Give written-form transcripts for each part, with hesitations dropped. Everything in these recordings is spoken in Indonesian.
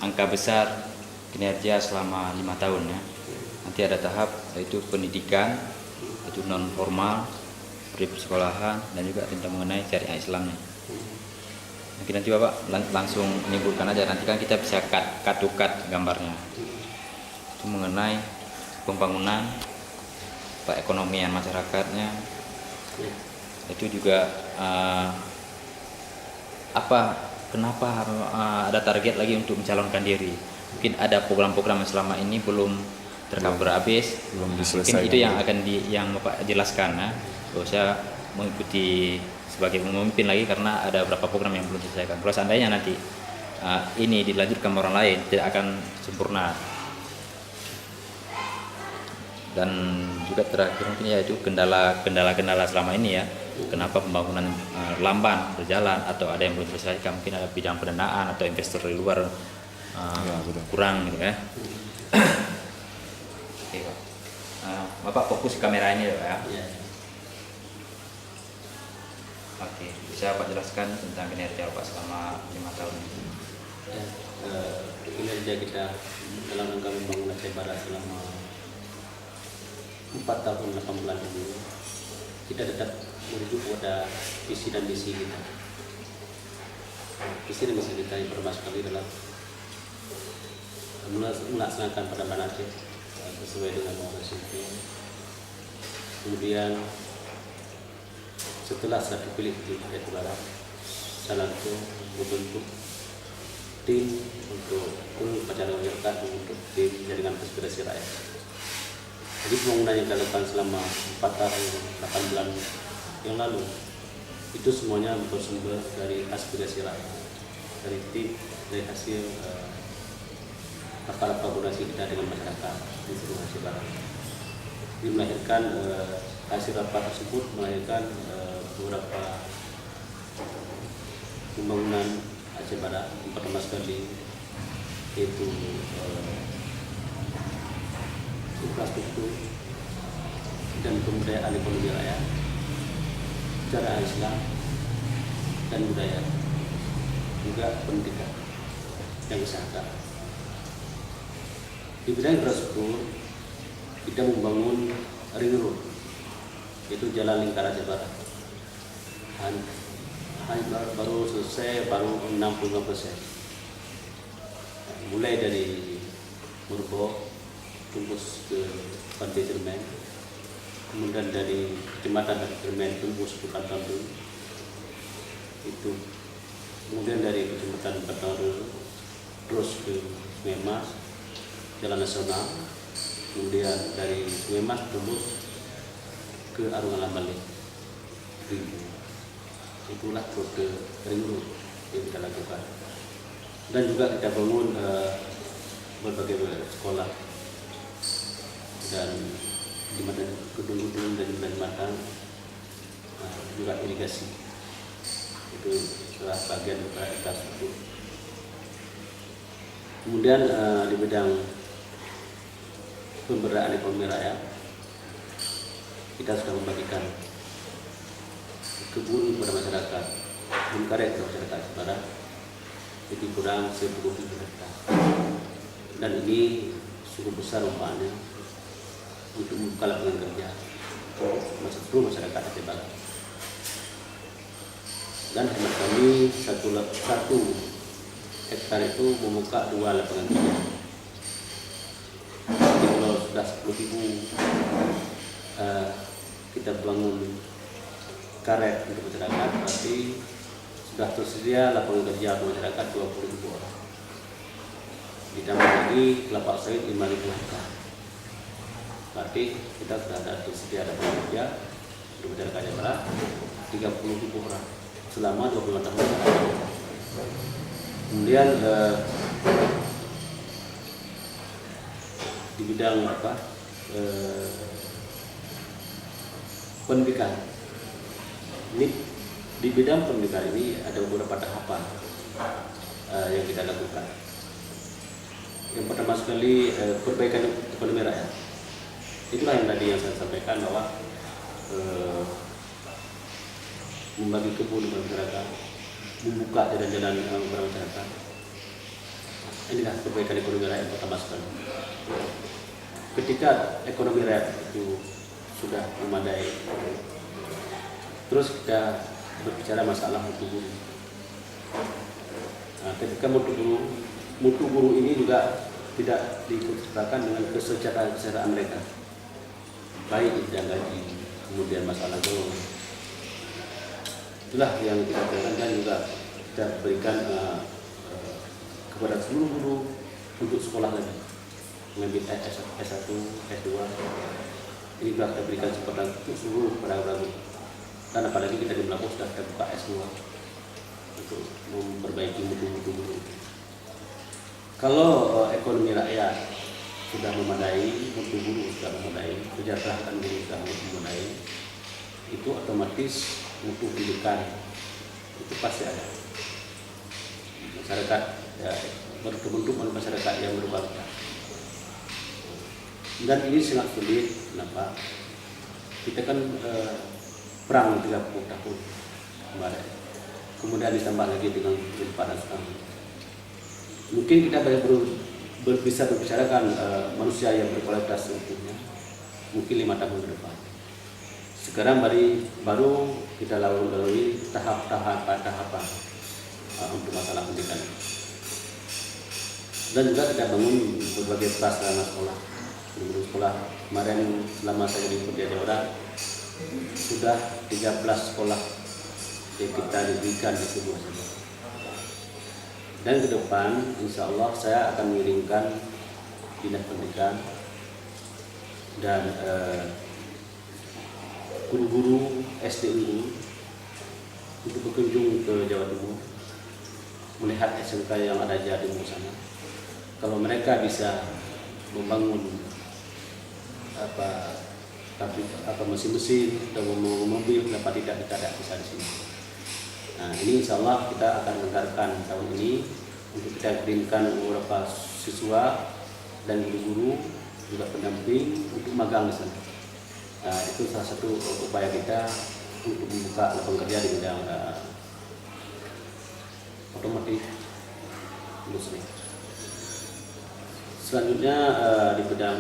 angka besar kinerja selama 5 tahun ya. Nanti ada tahap yaitu pendidikan, itu non formal, persekolahan, dan juga tentang mengenai syariah Islamnya. Nanti Bapak langsung menyimpulkan aja, nanti kan kita bisa cut to cut gambarnya. Itu mengenai pembangunan, perekonomian masyarakatnya. Itu juga kenapa ada target lagi untuk mencalonkan diri. Mungkin ada program-program yang selama ini belum tercover habis, belum diselesaikan. Mungkin itu yang akan yang Bapak jelaskan ya. Saya mengikuti sebagai pemimpin lagi karena ada beberapa program yang belum diselesaikan. Kalau seandainya nanti ini dilanjutkan orang lain, tidak akan sempurna. Dan juga terakhir mungkin yaitu kendala-kendala selama ini ya. Kenapa pembangunan lamban berjalan atau ada yang belum diselesaikan, mungkin ada bidang pendanaan atau investor dari luar kurang gitu ya. Oke, Pak. Bapak fokus kamera ini ya. Oke, bisa Pak jelaskan tentang kinerja Pak selama 5 tahun ini? Kinerja kita dalam rangka membangun Aceh Barat selama 4 tahun 8 bulan ini, kita tetap merujuk pada visi dan misi kita. Visi dan misi kita yang pertama sekali adalah melaksanakan Peradaban Aceh sesuai dengan OSCP. Kemudian setelah saya terpilih di Aceh Barat, saya langsung membentuk tim untuk upacara masyarakat, membentuk tim jaringan aspirasi rakyat. Jadi pembangunan yang dilakukan selama 4 tahun 8 bulan yang lalu itu semuanya bersumber dari aspirasi rakyat, dari tim, dari hasil rapat koordinasi kita dengan masyarakat di seluruh Aceh Barat. Ini melahirkan hasil rapat tersebut melahirkan beberapa pembangunan Aceh Barat. Pertama sekali yaitu infrastruktur dan pemberdayaan ekonomi rakyat, syariah Islam dan budaya, juga pendidikan dan kesehatan. Di bidang infrastruktur kita membangun ring road, yaitu jalan lingkar Aceh Barat. Baru selesai, baru 65%. Mulai dari Murbo tembus ke Pantai Cermen, kemudian dari Kecamatan Cermen tembus ke Kantandu, itu kemudian dari Kecamatan Kantandu terus ke Sungai Mas, Jalan Nasional, kemudian dari Sungai Mas tembus ke Arungalan Balik. Itulah rute ring road yang kita lakukan. Dan juga kita bangun berbagai sekolah dan jembatan, gedung-gedung dan jembatan, juga irigasi. Itu adalah bagian dari infrastruktur. Kemudian di bidang pemberdayaan ekonomi rakyat, kita sudah membagikan kebun kepada masyarakat, kebun karet kepada masyarakat Barat, jadi kurang 10.000 hektar. Dan ini cukup besar manfaatnya untuk membuka lapangan kerja seluruh masyarakat Aceh Barat. Dan hemat kami satu hektar itu membuka 2 lapangan kerja. Jadi kalau sudah 10.000 kita bangun karet untuk masyarakat, berarti sudah tersedia lapangan kerja untuk masyarakat 20.000 orang. Ditambah lagi kelapa sawit 5.000 hektar. Berarti kita sudah ada tersedia lapangan kerja untuk masyarakat Aceh Barat 30.000 orang selama 25 tahun. Kemudian di bidang pendidikan. Ini di bidang pendidikan ini ada beberapa tahapan yang kita lakukan. Yang pertama sekali perbaikan ekonomi rakyat. Itulah yang tadi yang saya sampaikan bahwa membagi kebun kepada masyarakat, membuka jalan-jalan kepada masyarakat. inilah perbaikan ekonomi rakyat pertama sekali. Ketika ekonomi rakyat itu sudah memadai, terus kita berbicara masalah mutu guru. Nah, ketika mutu guru ini juga tidak diikutsertakan dengan kesejahteraan mereka, baik yang gaji, kemudian masalah golongan. Itulah yang kita berikan, dan juga kita berikan kepada seluruh guru untuk sekolah lagi, mengambil S1, S2. Ini juga kita berikan kesempatan untuk seluruh para guru. Dan apalagi kita di Melampau sudah kita buka S2 untuk memperbaiki mutu-mutu guru. Kalau ekonomi rakyat sudah memadai, mutu guru sudah memadai, kesejahteraan guru sudah memadai, itu otomatis mutu pendidikan itu pasti ada. Masyarakat ya, berbentuk masyarakat yang berbangsa. Dan ini sangat sulit. Kenapa? Kita kan perang 30 tahun kemarin, kemudian ditambah lagi dengan kehidupan sekarang. Mungkin kita bisa berbicarakan manusia yang berkualitas utuhnya mungkin 5 tahun ke depan. Sekarang baru kita lalui tahapan untuk masalah pendidikan. Dan juga kita bangun berbagai prasarana sekolah. Di sekolah kemarin selama saya di Jawa sudah 13 sekolah yang kita diberikan di sebuah sekolah. Dan ke depan insya Allah saya akan mengirimkan dinas pendidikan dan guru-guru SD unggul untuk berkunjung ke Jawa Timur, melihat SMK yang ada di Jawa Timur sana. Kalau mereka bisa membangun mesin-mesin atau mobil, kenapa tidak kita ada bisa di sini. Nah, ini insya Allah kita akan menganggarkan tahun ini untuk kita kirimkan beberapa siswa dan guru-guru juga pendamping untuk magang di sana. Nah, itu salah satu upaya kita untuk membuka lapangan kerja di bidang otomotif industri. Selanjutnya di bidang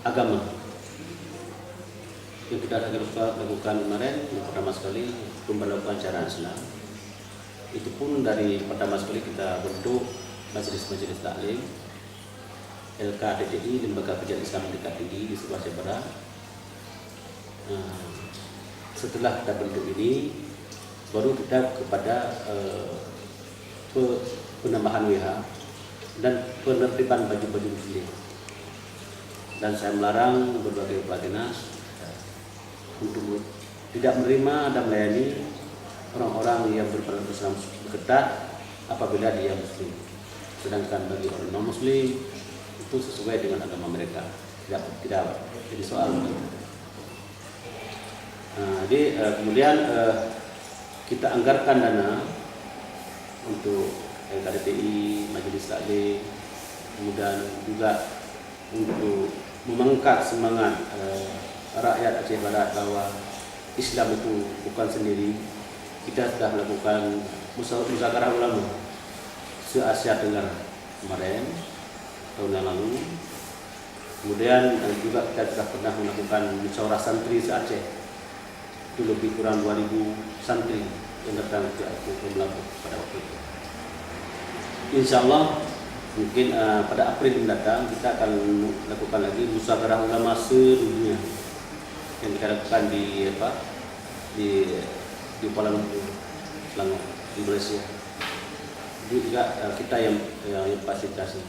agama yang kita lakukan kemarin, yang pertama sekali pemberlakuan syariat Islam. Itu pun dari pertama sekali kita bentuk majelis-majelis taklim LKDTI, Lembaga Pendidikan Islam Tingkat Tinggi di sebelah Jepara. Setelah kita bentuk ini, baru kita kepada penambahan WH dan penertiban baju-baju muslim. Dan saya melarang berbagai kepala dinas untuk tidak menerima dan melayani orang-orang yang berpenampilan Islam ketat apabila dia muslim. Sedangkan bagi orang non muslim itu sesuai dengan agama mereka, tidak jadi soal. Jadi kemudian kita anggarkan dana untuk LKDTI, Majelis Taklim, kemudian juga untuk memangkat semangat rakyat Aceh Barat bahwa Islam itu bukan sendiri. Kita sudah melakukan musyawarah ulama se-Asia Tenggara kemarin tahun yang lalu. Kemudian juga kita sudah pernah melakukan musyawarah santri se-Aceh. Itu lebih kurang 2000 santri yang datang ke Melampau pada waktu itu. Insya Allah mungkin pada April mendatang kita akan lakukan lagi musyawarah ulama sedunia yang kita lakukan di Kuala Lumpur, Selangor, di Malaysia. Itu juga kita yang fasilitasi,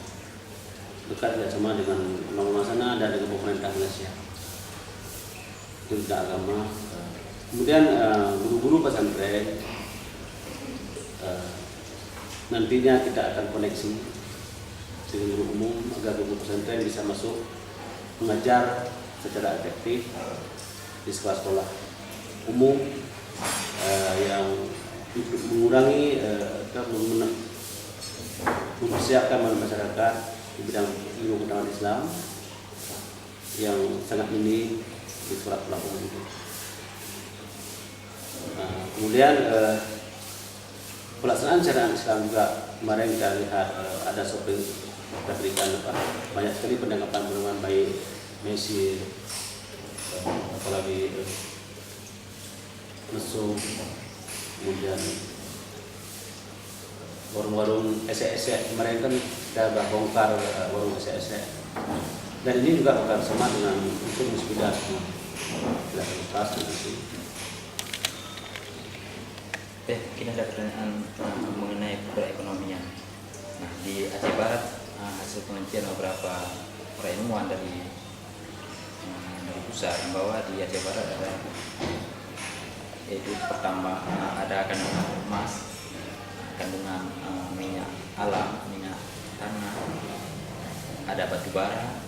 dekat sama dengan ulama sana dan dengan pemerintah Malaysia. Itu juga agama. Kemudian guru-guru pesantren nantinya kita akan koneksi dengan guru umum agar guru pesantren bisa masuk mengajar secara efektif di sekolah-sekolah umum yang untuk mengurangi atau mempersiapkan masyarakat di bidang ilmu pengetahuan Islam yang sangat minim di sekolah-sekolah umum itu. Kemudian pelaksanaan syariat Islam juga kemarin kita lihat ada shopping kita berikan banyak sekali penangkapan baik Mesir, apalagi mesum, kemudian warung-warung esek-esek. Kemarin kan kita sudah bongkar warung esek-esek, dan ini juga akan sama dengan untuk musbidah lepas nanti. Kita ada pertanyaan mengenai perekonomian. Nah, di Aceh Barat hasil penelitian beberapa para ilmuwan dari pusat bahwa di Aceh Barat ada yaitu pertama ada kandungan emas, kandungan minyak alam, minyak tanah, ada batu bara,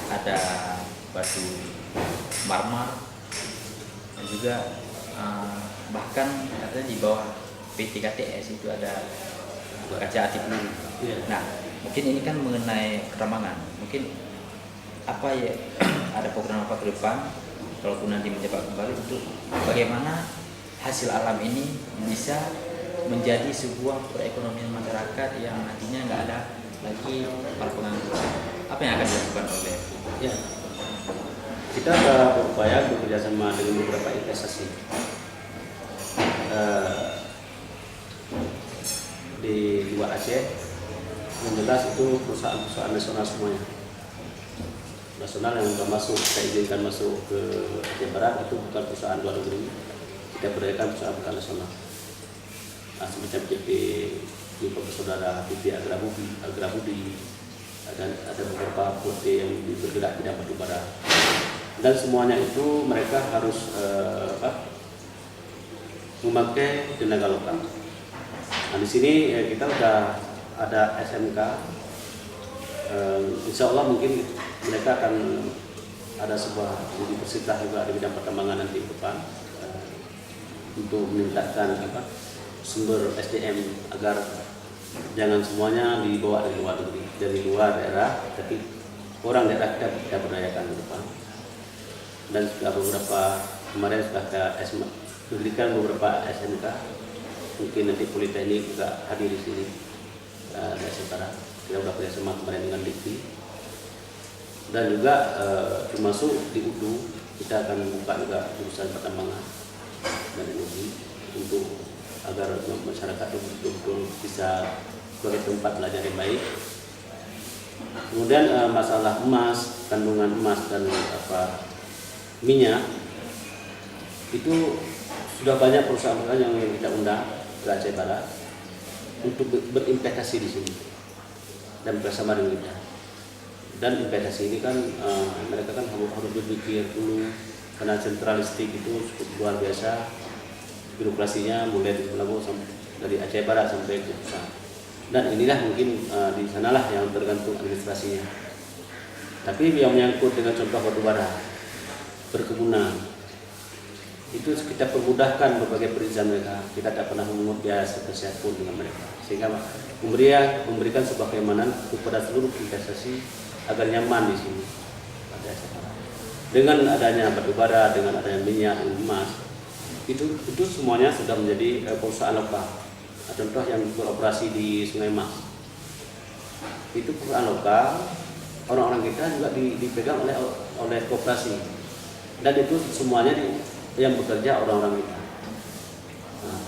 ada batu marmer, dan juga bahkan katanya di bawah PT KTS itu ada kaca ati peluru. Nah, mungkin ini kan mengenai kerambangan. Mungkin apa ya ada program apa ke depan kalaupun nanti menjabat kembali untuk bagaimana hasil alam ini bisa menjadi sebuah perekonomian masyarakat yang nantinya nggak ada lagi para pengangguran. Apa yang akan dilakukan oleh kita berupaya bekerja sama dengan beberapa investasi di luar Aceh. Yang jelas itu perusahaan-perusahaan nasional semuanya. Nasional yang sudah masuk, kita izinkan masuk ke Aceh Barat itu bukan perusahaan luar negeri, kita berikan perusahaan nasional. Nah, semacam PT Saudara, PT Agrabudi, dan ada beberapa PT yang bergerak di bidang batu bara. Dan semuanya itu mereka harus memakai tenaga lokal. Nah, di sini kita sudah ada SMK. Insya Allah mungkin mereka akan ada sebuah universitas juga di bidang pertambangan nanti ke depan untuk meningkatkan sumber SDM agar jangan semuanya dibawa dari luar negeri, dari luar daerah, tapi orang daerah kita berdayakan ke depan. Dan sudah beberapa kemarin sudah diberikan beberapa SMK, mungkin nanti Politeknik juga hadir di sini dari Aceh. Kita sudah kerjasama kemarin dengan DIKI, dan juga termasuk di UDU kita akan buka juga jurusan pertambangan dan energi untuk agar masyarakat betul-betul bisa sebagai tempat belajar yang baik. Kemudian masalah emas, kandungan emas dan minyak itu sudah banyak perusahaan-perusahaan yang kita undang ke Aceh Barat untuk berinvestasi di sini dan bersama dengan kita. Dan investasi ini kan mereka kan harus berpikir dulu, karena sentralistik itu cukup luar biasa birokrasinya, mulai dari Aceh Barat sampai ke pusat. Dan inilah mungkin di sanalah yang tergantung administrasinya. Tapi yang menyangkut dengan contoh batu bara, perkebunan, itu kita permudahkan berbagai perizinan mereka. Kita tidak pernah memungut biaya sebesar pun dengan mereka, sehingga memberikan sebuah kenyamanan kepada seluruh investasi agar nyaman di sini. Dengan adanya batu bara, dengan adanya minyak, emas, itu semuanya sudah menjadi perusahaan lokal. Contoh yang beroperasi di Sungai Mas, itu perusahaan lokal, orang-orang kita juga dipegang oleh koperasi, dan itu semuanya yang bekerja orang-orang kita. Nah,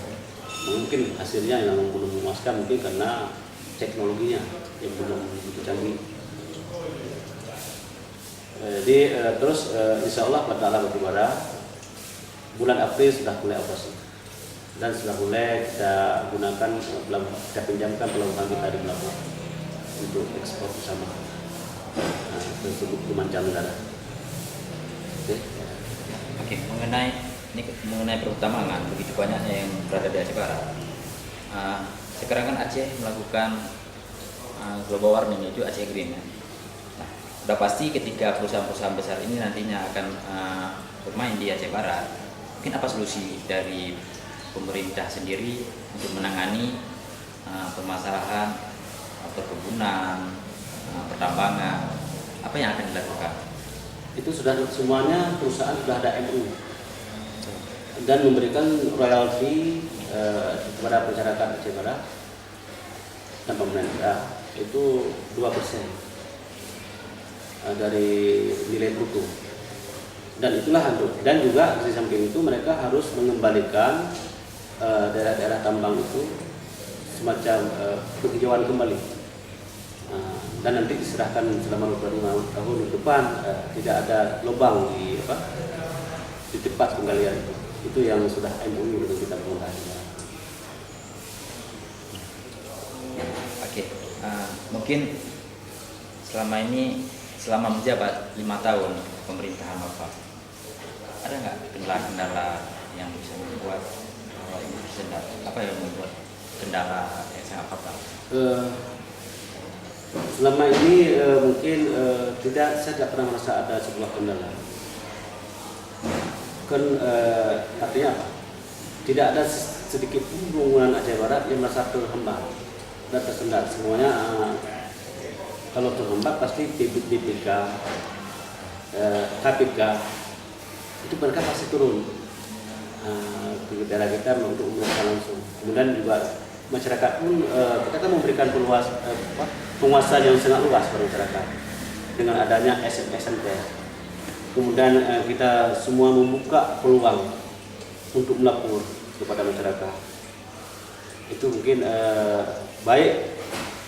mungkin hasilnya yang belum memuaskan, mungkin karena teknologinya yang belum begitu canggih. Jadi terus insya Allah pada batu bara bulan April sudah mulai operasi dan sudah mulai kita gunakan, kita pinjamkan pelabuhan kita di pelabuhan untuk ekspor bersama tersebut ke mancanegara. Oke, mengenai pertambangan begitu banyak yang berada di Aceh Barat. Sekarang kan Aceh melakukan global warming, yaitu Aceh Green. Nah, udah pasti ketika perusahaan-perusahaan besar ini nantinya akan bermain di Aceh Barat, mungkin apa solusi dari pemerintah sendiri untuk menangani permasalahan perkebunan, pertambangan, apa yang akan dilakukan? Itu sudah semuanya perusahaan sudah ada MU dan memberikan royalti kepada masyarakat Aceh Barat dan pemerintah itu 2% dari nilai bruto. Dan itulah dan juga di samping itu mereka harus mengembalikan daerah-daerah tambang itu semacam penghijauan kembali. Dan nanti diserahkan selama 25 tahun ke depan, tidak ada lubang di tempat penggalian itu. Itu yang sudah MOU dengan kita pemerintah. Oke, mungkin selama menjabat 5 tahun pemerintahan Bapak, ada nggak kendala-kendala yang bisa membuat ini tersendat? Apa yang membuat kendala yang sangat fatal? Selama ini mungkin saya tidak pernah merasa ada sebuah kendala. Artinya apa? Tidak ada sedikit pun pembangunan Aceh Barat yang merasa terhambat dan tersendat. Semuanya kalau terhambat pasti BPK, KPK itu mereka pasti turun ke daerah kita untuk melakukan langsung. Kemudian juga masyarakat pun kita kan memberikan penguasaan yang sangat luas pada masyarakat dengan adanya SMT. Kemudian kita semua membuka peluang untuk melapor kepada masyarakat. Itu mungkin baik,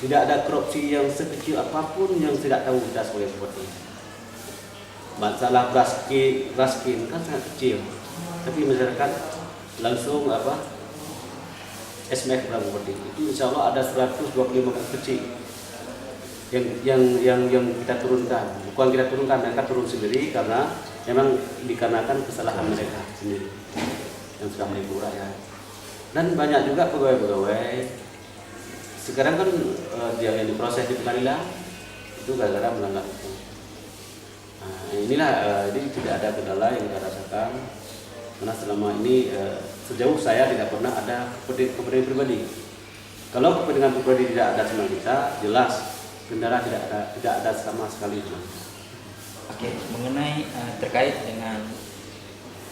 tidak ada korupsi yang sekecil apapun yang tidak tahu kita sebagai bupati. Masalah raskin kan sangat kecil, tapi masyarakat langsung SMF dalam bupati. Itu insya Allah ada 125 kecil yang kita turunkan. Bukan kita turunkan, mereka turun sendiri karena memang dikarenakan kesalahan mereka sendiri yang sudah menipu rakyat. Dan banyak juga pegawai-pegawai sekarang kan yang diproses di pengadilan itu gara-gara melanggar hukum. Ini tidak ada kendala yang kita rasakan karena selama ini sejauh saya tidak pernah ada kepentingan pribadi. Kalau kepentingan pribadi tidak ada sama kita, jelas kendala tidak ada sama sekali. Oke, mengenai terkait dengan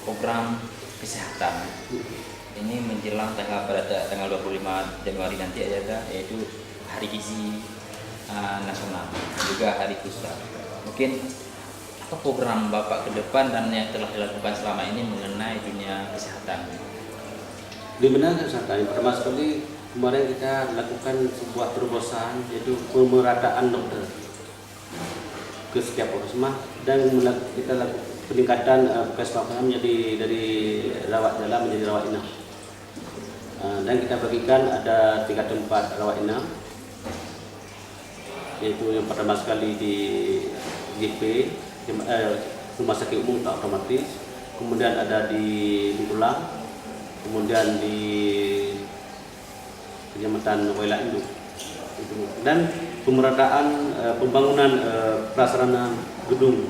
program kesehatan, ini menjelang tanggal 25 Januari nanti yaitu Hari Gizi Nasional dan juga Hari Kusta. Mungkin apa program Bapak ke depan dan yang telah dilakukan selama ini mengenai dunia kesehatan? Di bidang kesehatan, pertama sekali kemarin kita lakukan sebuah terobosan yaitu pemerataan dokter ke setiap puskesmas dan kita lakukan peningkatan puskesmas menjadi dari rawat jalan menjadi rawat inap. Dan kita bagikan ada 3 tempat rawat inap, yaitu yang pertama sekali di GP Rumah Sakit Umum tak otomatis, kemudian ada di Tulang, kemudian di Kecamatan Wailah Induk, dan pemerataan pembangunan prasarana gedung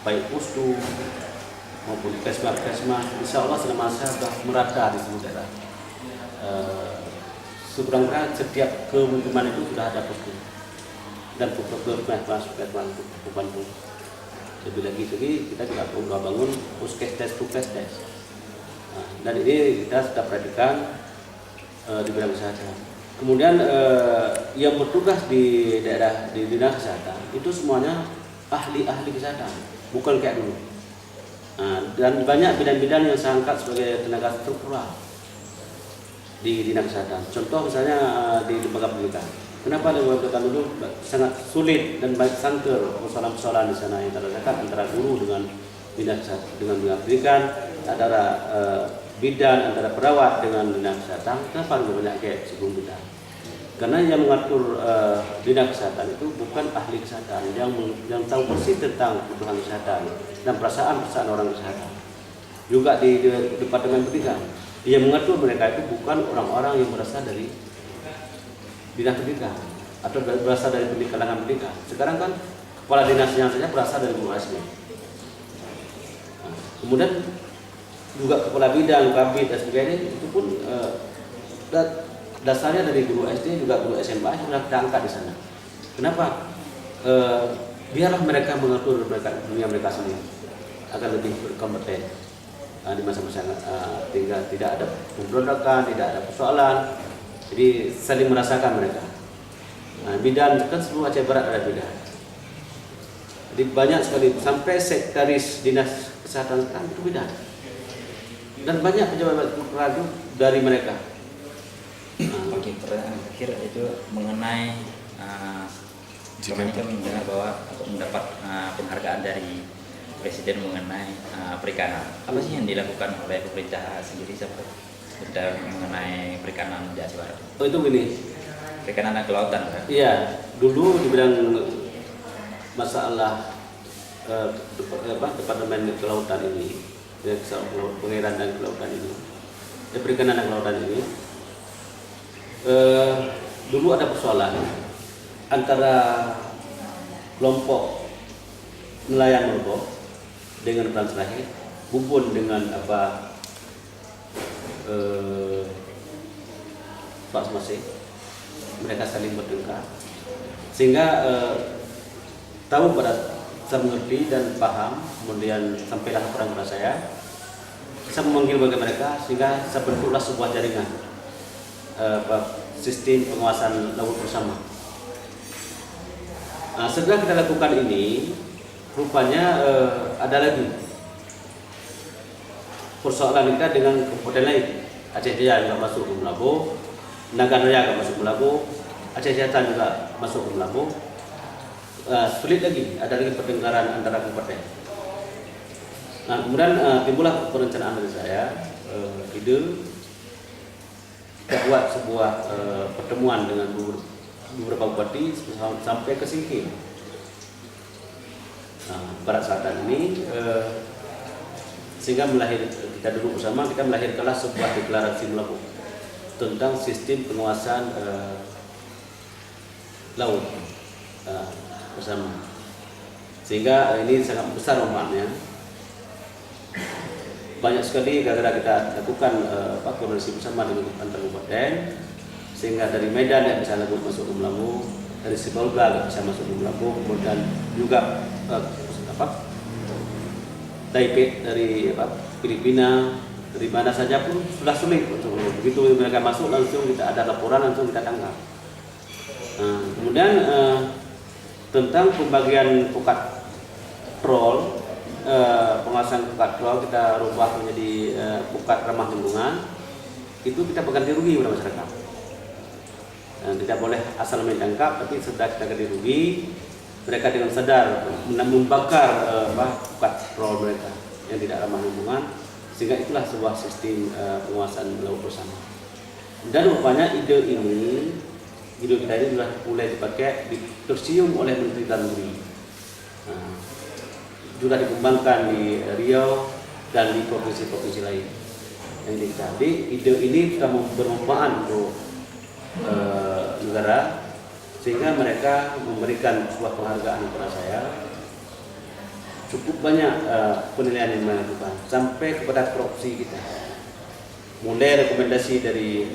baik pustu maupun puskesmas. Insya Allah selama saya sudah merata di seluruh daerah. Sebenarnya setiap kemukiman itu sudah ada pustu dan puskesmas pembantu. Lebih lagi kita juga sudah bangun puskesdes. Dan ini kita sudah perhatikan di bidang kesehatan. Kemudian yang bertugas di daerah di dinas kesehatan itu semuanya ahli kesehatan, bukan kayak dulu. Dan banyak bidang-bidang yang saya angkat sebagai tenaga struktural di dinas kesehatan. Contoh misalnya di lembaga pendidikan. Kenapa lembaga pendidikan dulu sangat sulit dan banyak sangkar persoalan-persoalan di sana yang terjadi antara guru dengan dinas pendidikan, antara bidan, antara perawat dengan dinas kesehatan. Kenapa lebih banyak kayak sebelum bidan? Karena yang mengatur dinas kesehatan itu bukan ahli kesehatan yang tahu persis tentang kebutuhan kesehatan dan perasaan orang kesehatan. Juga di departemen pendidikan, yang mengatur mereka itu bukan orang-orang yang berasal dari dinas pendidikan atau berasal dari kalangan pendidikan. Sekarang kan kepala dinasnya saja berasal dari guru SD. Kemudian juga kepala bidang, kabit dan sebagainya itu pun dasarnya dari guru SD juga guru SMA sudah terangkat di sana. Kenapa? Biarlah mereka mengatur dunia mereka sendiri agar lebih berkompeten. di masa-masa tinggal tidak ada pemberontakan, tidak ada persoalan, jadi saling merasakan mereka. Bidan kan seluruh Aceh Barat ada bidan. Jadi banyak sekali sampai sekretaris dinas kesehatan sekarang itu bidan. Dan banyak pejabat radio dari mereka. Oke, pertanyaan terakhir itu mengenai kami mendengar bahwa mendapat penghargaan dari Presiden mengenai perikanan. Apa sih yang dilakukan oleh pemerintah sendiri sampai mengenai perikanan di Aceh Barat? Oh itu gini. Perikanan dan kelautan kan? Iya, dulu di bidang masalah Departemen Kelautan ini, pengairan dan kelautan ini, perikanan dan kelautan ini, dulu ada persoalan antara kelompok nelayan Merbok dengan Trans Rahit, Bubun dengan Pak Semase. Mereka saling bertengkar sehingga tahu pada saya mengerti dan paham, kemudian sampailah laporan kepada saya memanggil bagi mereka sehingga saya bentuklah sebuah jaringan sistem penguasaan laut bersama. Setelah kita lakukan ini, rupanya ada lagi persoalan kita dengan kabupaten lain. Aceh Jaya juga masuk ke Melabu, Nagan Raya juga masuk ke Melabu, Aceh Selatan juga masuk ke Melabu. Sulit lagi, ada lagi pertengkaran antara kabupaten. Kemudian timbullah perencanaan dari saya, ide kita buat sebuah pertemuan dengan beberapa bupati sampai ke Singkil. Barat Selatan ini sehingga kita duduk bersama, kita melahirkanlah sebuah deklarasi Melabu tentang sistem penguasaan laut bersama, sehingga ini sangat besar manfaatnya. Banyak sekali gara-gara kita lakukan koordinasi bersama dengan antar kabupaten, sehingga dari Medan yang bisa masuk ke Melabu, dari Sibolga bisa masuk ke Melabu, kemudian juga Taipei dari Filipina, dari mana saja pun sudah sulit untuk begitu mereka masuk langsung kita ada laporan, langsung kita tangkap. Kemudian tentang pembagian pukat troll, penguasaan pukat troll kita rubah menjadi pukat ramah lingkungan, itu kita ganti rugi pada masyarakat. Tidak boleh asal main tangkap, tapi sudah kita ganti rugi. Mereka dengan sadar membakar pukat troll mereka yang tidak ramah lingkungan, sehingga itulah sebuah sistem penguasaan laut bersama. Dan rupanya ide kita ini sudah mulai dipakai, tersium oleh Menteri Dalam Negeri. Juga dikembangkan di Riau dan di provinsi-provinsi lain. Jadi ide ini sudah bermanfaat untuk negara, sehingga mereka memberikan sebuah penghargaan kepada saya. Cukup banyak penilaian yang dilakukan sampai kepada korupsi kita. Mulai rekomendasi dari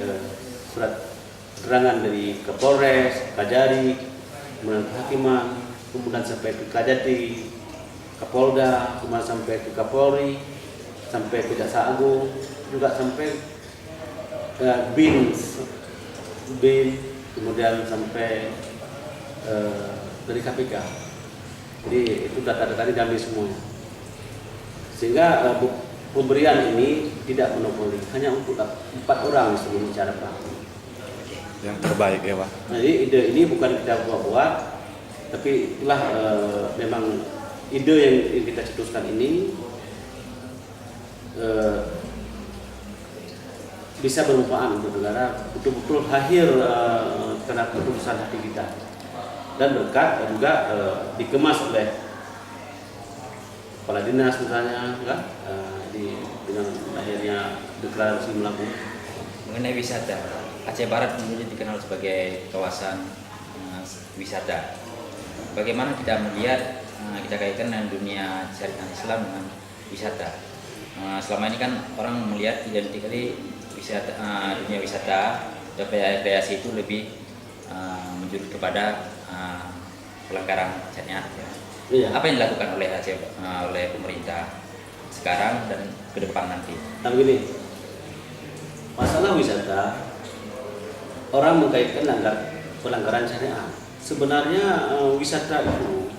surat keterangan dari Kapolres, Kajari, kemudian Kehakiman, kemudian sampai ke Kajati, Kapolda, kemudian sampai ke Kapolri, sampai ke Jaksa Agung, juga sampai BIN, kemudian sampai dari KPK. Jadi itu data-data ini diambil semuanya. Sehingga pemberian ini tidak monopoli, hanya untuk 4 orang sebelum bicara Pak. Yang terbaik ya Pak. Jadi ide ini bukan kita buat-buat, tapi itulah memang ide yang kita cetuskan ini bisa bermanfaat untuk negara, betul-betul lahir karena keputusan hati kita, dan berkat juga dikemas oleh kepala dinas misalnya, dengan lahirnya deklarasi Melabu. Mengenai wisata, Aceh Barat kemudian dikenal sebagai kawasan wisata. Bagaimana kita melihat, kita kaitkan dengan dunia syariat Islam dengan wisata. Selama ini kan orang melihat identikali wisata, dunia wisata dan rekreasi itu lebih menjurus kepada pelanggaran syariat. Ya. Iya. Apa yang dilakukan oleh Aceh, oleh pemerintah sekarang dan ke depan nanti. Nah begini, masalah wisata, orang mengkaitkan pelanggaran syariat. Sebenarnya wisata itu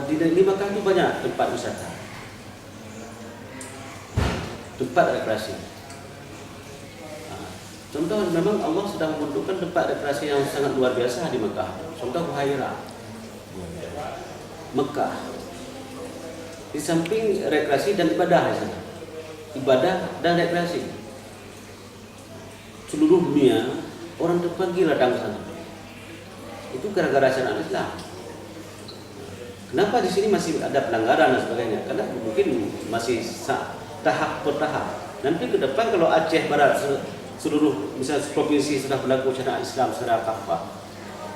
di Makkah itu banyak tempat wisata, tempat rekreasi. Contoh, memang Allah sedang membentukkan tempat rekreasi yang sangat luar biasa di Mekah. Contoh Buhairah, Mekah. Di samping rekreasi dan ibadah di sana, ibadah dan rekreasi. Seluruh dunia orang terpanggil datang ke sana. Itu gara-gara syariat Islam. Kenapa di sini masih ada pelanggaran dan sebagainya? Karena mungkin masih tahap per tahap. Nanti ke depan kalau Aceh Barat seluruh misalnya provinsi sudah berlaku syariat Islam secara kafah,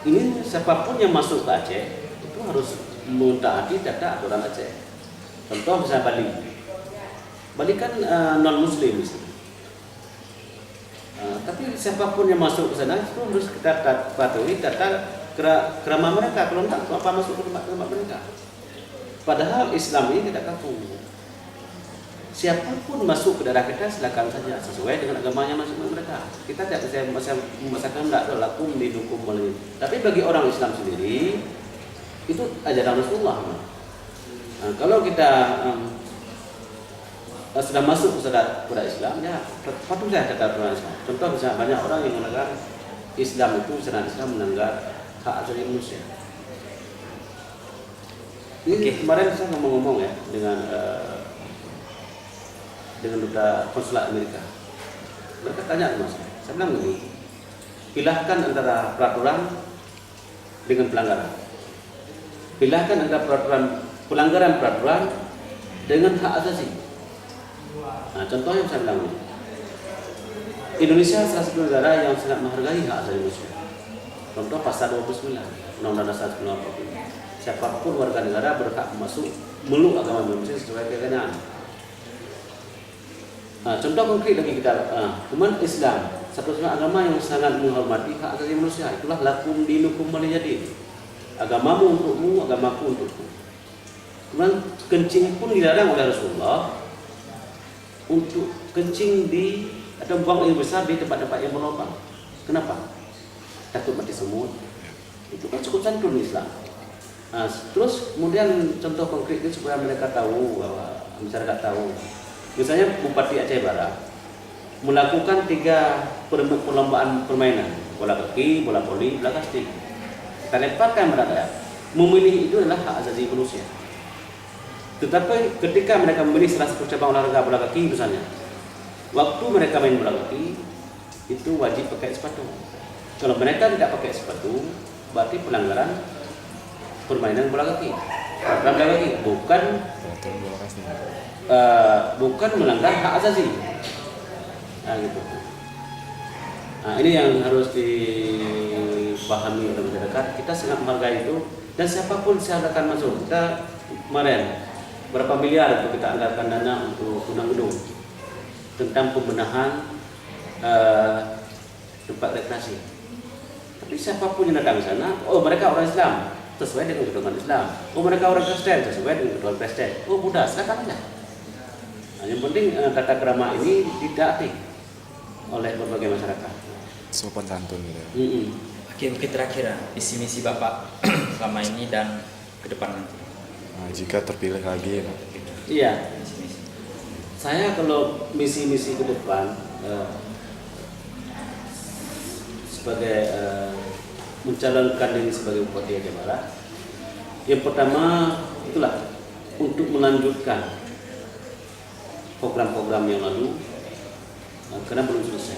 ini siapapun yang masuk ke Aceh itu harus mentaati tata aturan Aceh. Contoh misalnya Bali kan non Muslim misalnya. Tapi siapapun yang masuk ke sana itu harus kita patuhi tata kerama mereka. Kalau tidak, apa masuk ke tempat mereka? Padahal Islam ini tidak kaku. Siapapun masuk ke daerah kita silakan saja sesuai dengan agamanya masing-masing mereka. Kita tidak bisa memaksakan tidak ada lakum dihukum oleh. Tapi bagi orang Islam sendiri itu ajaran Rasulullah. Nah, kalau kita sudah masuk ke daerah Islam, ya patuh saja kata aturan Islam. Contoh misalnya banyak orang yang melanggar Islam itu, syariat Islam melanggar hak asasi manusia. Ini kemarin saya ngomong-ngomong ya dengan duta konsulat Amerika. Mereka tanya sama saya bilang begini, pilahkan antara peraturan dengan pelanggaran. Pilahkan antara pelanggaran peraturan dengan hak asasi. Nah, contohnya saya bilang, Indonesia salah satu negara yang sangat menghargai hak asasi manusia. Contoh pasal 29 Undang-Undang Dasar 1945. Siapapun warga negara berhak masuk meluk agama manusia sesuai keyakinan. Nah, contoh konkret lagi kita, umat Islam satu-satunya agama yang sangat menghormati hak asasi manusia. Itulah lakum dinukum waliyadin. Agamamu untukmu, agamaku untukku. Kemudian kencing pun dilarang oleh Rasulullah untuk kencing di atau buang air besar di tempat-tempat yang berlubang. Kenapa? Takut mati semut. Itu kan cukup santun Islam. Nah, terus kemudian contoh konkretnya supaya mereka tahu, bahwa masyarakat tahu. Misalnya Bupati Aceh Barat melakukan 3 perlombaan permainan, bola kaki, bola voli, bola kasti. Kita lemparkan mereka. Memilih itu adalah hak asasi manusia. Tetapi ketika mereka memilih salah satu cabang olahraga bola kaki misalnya, waktu mereka main bola kaki itu wajib pakai sepatu. Kalau mereka tidak pakai sepatu, berarti pelanggaran permainan bola kaki. Bola kaki bukan melanggar hak asasi. Nah, gitu. Nah, ini yang harus dipahami oleh masyarakat. Kita sangat menghargai itu, dan siapapun silakan masuk. Kita kemarin berapa miliar itu kita anggarkan dana untuk gedung tentang pembenahan tempat rekreasi. Tapi siapapun yang datang ke sana, oh mereka orang Islam, sesuai dengan pedoman Islam. Oh mereka orang Kristen, sesuai dengan pedoman Kristen. Oh Buddha, silakan aja. Nah, yang penting tata krama ini ditaati oleh berbagai masyarakat. Sopan santun gitu. Oke, mungkin terakhir visi misi Bapak selama ini dan ke depan nanti. Nah, jika terpilih lagi, Pak. Iya. Misi-misi. Saya kalau misi-misi ke depan sebagai mencalonkan diri sebagai Bupati Aceh Barat, yang pertama itulah untuk melanjutkan program-program yang lalu, karena belum selesai.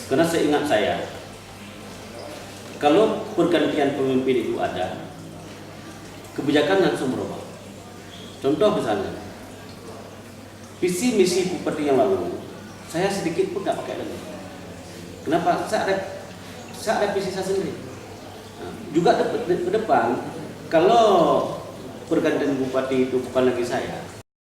Karena seingat saya, kalau pergantian pemimpin itu ada, kebijakan langsung berubah. Contoh misalnya, visi misi Bupati yang lalu, saya sedikit pun tidak pakai lagi. Kenapa? Saya ada visi saya sendiri. Nah, juga ke depan, kalau pergantian Bupati itu bukan lagi saya,